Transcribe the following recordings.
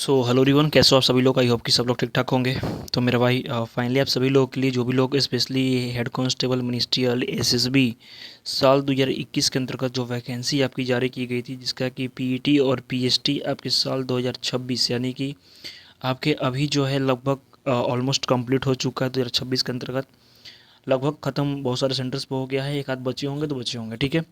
Hello everyone, कैसे हो आप सभी लोग। आई होप कि सब लोग ठीक ठाक होंगे। तो मेरा भाई फाइनली आप सभी लोगों के लिए, जो भी लोग specially head constable ministerial SSB साल 2021 के अंतर्गत जो वैकेंसी आपकी जारी की गई थी, जिसका कि पीईटी और पीएसटी आपके साल 2026 यानी कि आपके अभी जो है लगभग ऑलमोस्ट कंप्लीट हो चुका है। 2026 के अंतर्गत लगभग ख़त्म, बहुत सारे सेंटर्स पे हो गया है। एक आध बचे होंगे तो बचे होंगे, ठीक है।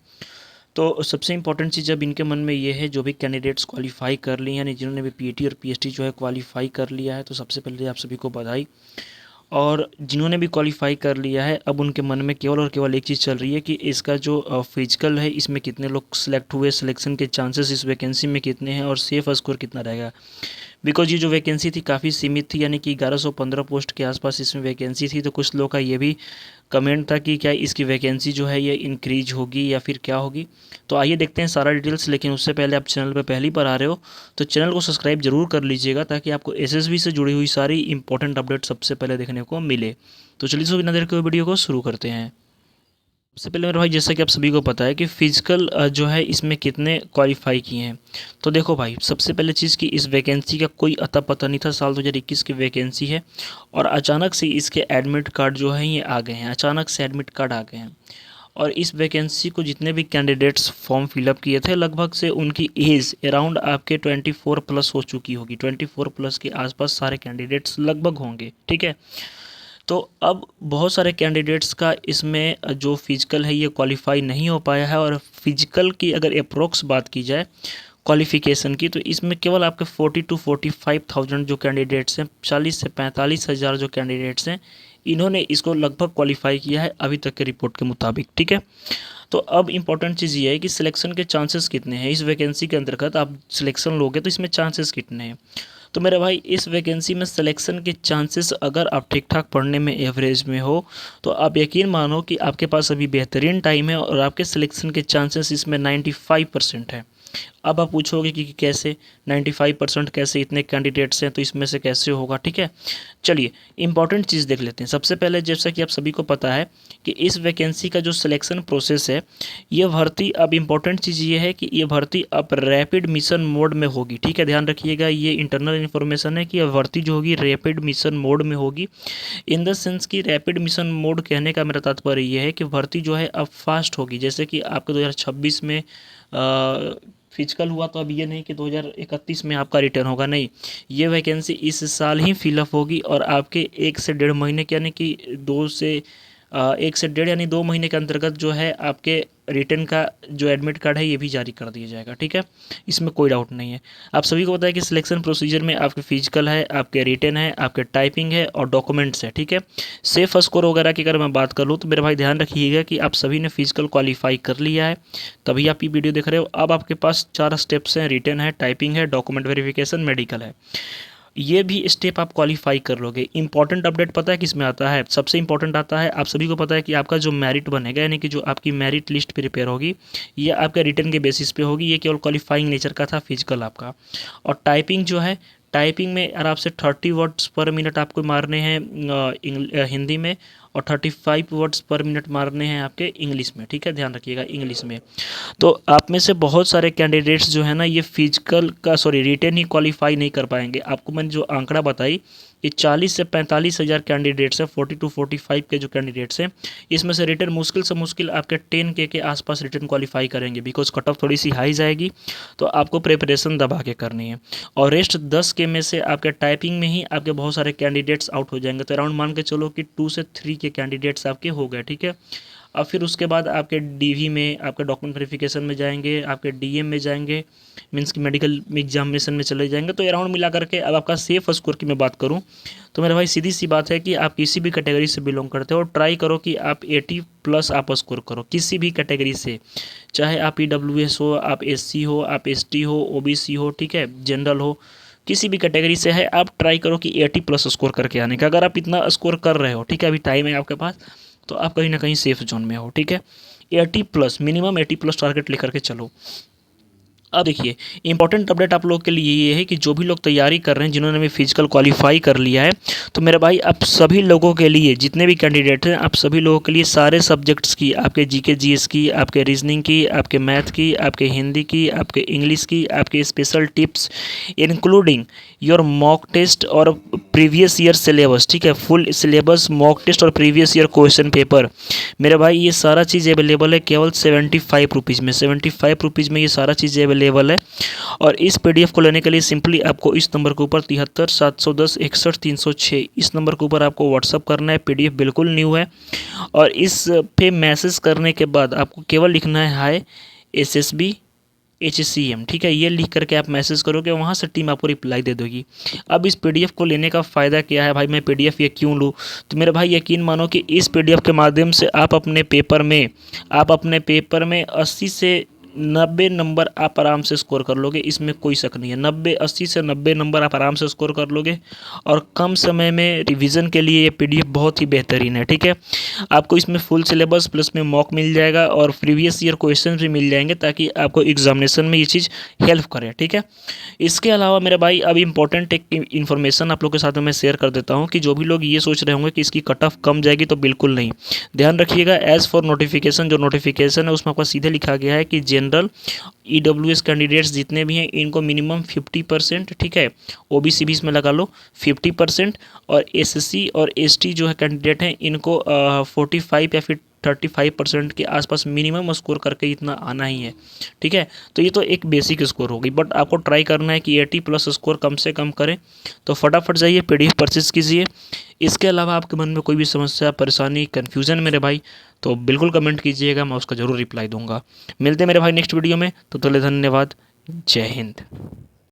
तो सबसे इम्पोर्टेंट चीज़ अब इनके मन में ये है, जो भी कैंडिडेट्स क्वालिफाई कर लिए, यानी जिन्होंने भी पीईटी और पीएसटी जो है क्वालिफाई कर लिया है, तो सबसे पहले आप सभी को बधाई। और जिन्होंने भी क्वालिफाई कर लिया है, अब उनके मन में केवल और केवल एक चीज़ चल रही है कि इसका जो फिजिकल है, इसमें कितने लोग सिलेक्ट हुए, सिलेक्शन के चांसेस इस वैकेंसी में कितने हैं और सेफ स्कोर कितना रहेगा। बिकॉज ये जो वैकेंसी थी काफ़ी सीमित थी, यानी कि 1115 पोस्ट के आसपास इसमें वैकेंसी थी। तो कुछ लोगों का ये भी कमेंट था कि क्या इसकी वैकेंसी जो है ये इंक्रीज होगी या फिर क्या होगी। तो आइए देखते हैं सारा डिटेल्स। लेकिन उससे पहले आप चैनल पर पहली बार आ रहे हो तो चैनल को सब्सक्राइब जरूर कर लीजिएगा, ताकि आपको एसएसबी से जुड़ी हुई सारी इंपॉर्टेंट अपडेट सबसे पहले देखने को मिले। तो चलिए सो बिना देर के वीडियो को शुरू करते हैं। सबसे पहले मेरे भाई, जैसा कि आप सभी को पता है कि फिजिकल जो है इसमें कितने क्वालिफाई किए हैं। तो देखो भाई, सबसे पहले चीज़ कि इस वैकेंसी का कोई अता पता नहीं था। साल 2021 की वैकेंसी है और अचानक से इसके एडमिट कार्ड जो है ये आ गए हैं। अचानक से एडमिट कार्ड आ गए हैं। और इस वैकेंसी को जितने भी कैंडिडेट्स फॉर्म फिलअप किए थे, लगभग से उनकी एज अराउंड आपके 24 प्लस हो चुकी होगी। 24 प्लस के आसपास सारे कैंडिडेट्स लगभग होंगे, ठीक है। तो अब बहुत सारे कैंडिडेट्स का इसमें जो फिजिकल है ये क्वालिफाई नहीं हो पाया है। और फिजिकल की अगर अप्रोक्स बात की जाए क्वालिफिकेशन की, तो इसमें केवल आपके 40 to 45,000 जो कैंडिडेट्स हैं, 40 से 45,000 जो कैंडिडेट्स हैं, इन्होंने इसको लगभग क्वालिफाई किया है अभी तक के रिपोर्ट के मुताबिक, ठीक है। तो अब इम्पॉर्टेंट चीज़ ये है कि सिलेक्शन के चांसेस कितने हैं। इस वैकेंसी के अंतर्गत आप सिलेक्शन लोगे तो इसमें चांसेस कितने हैं। तो मेरे भाई, इस वैकेंसी में सिलेक्शन के चांसेस, अगर आप ठीक ठाक पढ़ने में एवरेज में हो तो आप यकीन मानो कि आपके पास अभी बेहतरीन टाइम है और आपके सिलेक्शन के चांसेस इसमें 95% है। अब आप पूछोगे कि कैसे 95% कैसे, इतने कैंडिडेट्स हैं तो इसमें से कैसे होगा, ठीक है। चलिए इंपॉर्टेंट चीज़ देख लेते हैं। सबसे पहले, जैसा कि आप सभी को पता है कि इस वैकेंसी का जो सिलेक्शन प्रोसेस है, ये भर्ती, अब इम्पॉर्टेंट चीज़ ये है कि ये भर्ती अब रैपिड मिशन मोड में होगी, ठीक है। ध्यान रखिएगा, ये इंटरनल इन्फॉर्मेशन है कि यह भर्ती जो होगी रैपिड मिशन मोड में होगी। इन द सेंस कि रैपिड मिशन मोड कहने का मेरा तात्पर्य ये है कि भर्ती जो है अब फास्ट होगी। जैसे कि आपके 2026 में फिजिकल हुआ, तो अब ये नहीं कि 2031 में आपका रिटर्न होगा, नहीं। ये वैकेंसी इस साल ही फिलअप होगी और आपके 1 से 1.5 महीने के, यानी कि 1 से 1.5 यानी 2 महीने के अंतर्गत जो है आपके रिटर्न का जो एडमिट कार्ड है ये भी जारी कर दिया जाएगा, ठीक है। इसमें कोई डाउट नहीं है। आप सभी को पता है कि सिलेक्शन प्रोसीजर में आपके फिजिकल है, आपके रिटर्न है, आपके टाइपिंग है और डॉक्यूमेंट्स है, ठीक है। सेफ स्कोर वगैरह की अगर मैं बात कर लूँ तो मेरे भाई ध्यान रखिएगा कि आप सभी ने फिजिकल क्वालिफाई कर लिया है, तभी आप ये वीडियो देख रहे हो। अब आपके पास 4 स्टेप्स हैं, रिटर्न है, टाइपिंग है, डॉक्यूमेंट वेरिफिकेशन, मेडिकल है। ये भी स्टेप आप क्वालिफाई कर लोगे। इंपॉर्टेंट अपडेट पता है किस में आता है? सबसे इंपॉर्टेंट आता है, आप सभी को पता है कि आपका जो मेरिट बनेगा, यानी कि जो आपकी मेरिट लिस्ट प्रिपेयर होगी, ये आपके रिटर्न के बेसिस पे होगी। ये केवल क्वालिफाइंग नेचर का था फिजिकल आपका। और टाइपिंग जो है, टाइपिंग में आराम से 30 वर्ड्स पर मिनट आपको मारने हैं हिंदी में, और 35 वर्ड्स पर मिनट मारने हैं आपके इंग्लिश में, ठीक है। ध्यान रखिएगा इंग्लिश में। तो आप में से बहुत सारे कैंडिडेट्स जो है ना, ये फिजिकल का रिटर्न ही क्वालिफाई नहीं कर पाएंगे। आपको मैंने जो आंकड़ा बताई कि 40 से 45,000 कैंडिडेट्स हैं, 40 to 45 के जो कैंडिडेट्स हैं, इसमें से रिटर्न मुश्किल से मुश्किल आपके 10K के आसपास रिटर्न क्वालिफाई करेंगे। बिकॉज कट ऑफ थोड़ी सी हाई जाएगी, तो आपको प्रिपरेशन दबा के करनी है। और रेस्ट 10K में से आपके टाइपिंग में ही आपके बहुत सारे कैंडिडेट्स आउट हो जाएंगे। तो अराउंड मान के चलो कि 2 से 3 के कैंडिडेट्स आपके हो गए, ठीक है। अब फिर उसके बाद आपके डीवी में, आपके डॉक्यूमेंट वेरिफिकेशन में जाएंगे, आपके डीएम में जाएंगे, मीन्स कि मेडिकल एग्जामिनेशन में चले जाएंगे। तो अराउंड मिला करके अब आपका सेफ स्कोर की मैं बात करूं तो मेरे भाई सीधी सी बात है कि आप किसी भी कैटेगरी से बिलोंग करते हो, ट्राई करो कि आप 80+ आप स्कोर करो किसी भी कैटेगरी से। चाहे आप EWS हो, आप SC हो, आप ST हो, OBC हो, ठीक है, जनरल हो, किसी भी कैटेगरी से है, आप ट्राई करो कि 80+ स्कोर करके आने का। अगर आप इतना स्कोर कर रहे हो, ठीक है, अभी टाइम है आपके पास, तो आप कहीं ना कहीं सेफ जोन में हो, ठीक है। 80+, मिनिमम 80+ टारगेट लेकर के चलो। अब देखिए, इंपॉर्टेंट अपडेट आप लोग के लिए ये है कि जो भी लोग तैयारी कर रहे हैं, जिन्होंने भी फिजिकल क्वालिफाई कर लिया है, तो मेरे भाई आप सभी लोगों के लिए, जितने भी कैंडिडेट हैं, आप सभी लोगों के लिए सारे सब्जेक्ट्स की, आपके जीके जीएस की, आपके रीजनिंग की, आपके मैथ की, आपके हिंदी की, आपके इंग्लिश की, आपके special tips including your mock test और प्रीवियस ईयर सिलेबस, ठीक है, फुल सिलेबस, मॉक टेस्ट और प्रीवियस ईयर क्वेश्चन पेपर, मेरे भाई ये सारा चीज़ अवेलेबल है केवल 75 रुपीज़ में। 75 रुपीज़ में ये सारा चीज़ अवेलेबल है। और इस पीडीएफ को लेने के लिए सिंपली आपको इस नंबर के ऊपर 73 710 61 306 इस नंबर के ऊपर आपको व्हाट्सअप करना है। पीडीएफ बिल्कुल न्यू है और इस पे मैसेज करने के बाद आपको केवल लिखना है हाय एसएसबी HCM, ठीक है, ये लिख करके आप मैसेज करोगे, वहाँ से टीम आपको रिप्लाई दे देगी। अब इस पीडीएफ को लेने का फ़ायदा क्या है भाई, मैं पीडीएफ ये क्यों लूँ? तो मेरे भाई यकीन मानो कि इस पीडीएफ के माध्यम से आप अपने पेपर में 80 से 90 नंबर आप आराम से स्कोर कर लोगे, इसमें कोई शक नहीं है। 80 से 90 नंबर आप आराम से स्कोर कर लोगे और कम समय में रिवीजन के लिए ये पीडीएफ बहुत ही बेहतरीन है, ठीक है। आपको इसमें फुल सिलेबस प्लस में मॉक मिल जाएगा और प्रीवियस ईयर क्वेश्चन भी मिल जाएंगे ताकि आपको एग्जामिनेशन में ये चीज़ हेल्प करे, ठीक है। इसके अलावा मेरे भाई अब इंपॉर्टेंट एक इन्फॉर्मेशन आप लोग के साथ में मैं शेयर कर देता हूँ कि जो भी लोग ये सोच रहे होंगे कि इसकी कट ऑफ कम जाएगी, तो बिल्कुल नहीं। ध्यान रखिएगा, एज फॉर नोटिफिकेशन, जो नोटिफिकेशन है उसमें आपको सीधे लिखा गया है कि जनरल EWS कैंडिडेट्स जितने भी हैं इनको मिनिमम 50%, ठीक है, OBC भी इसमें लगा लो 50%, और SC और ST जो है कैंडिडेट हैं इनको 45 या फिर 35% के आसपास मिनिमम स्कोर करके इतना आना ही है, ठीक है। तो ये तो एक बेसिक स्कोर होगी, बट आपको ट्राई करना है कि 80+ स्कोर कम से कम करें। तो फटाफट जाइए पीडीएफ परचेज कीजिए। इसके अलावा आपके मन में कोई भी समस्या, परेशानी, कन्फ्यूज़न मेरे भाई, तो बिल्कुल कमेंट कीजिएगा, मैं उसका ज़रूर रिप्लाई दूंगा। मिलते हैं मेरे भाई नेक्स्ट वीडियो में, तो धन्यवाद। जय हिंद।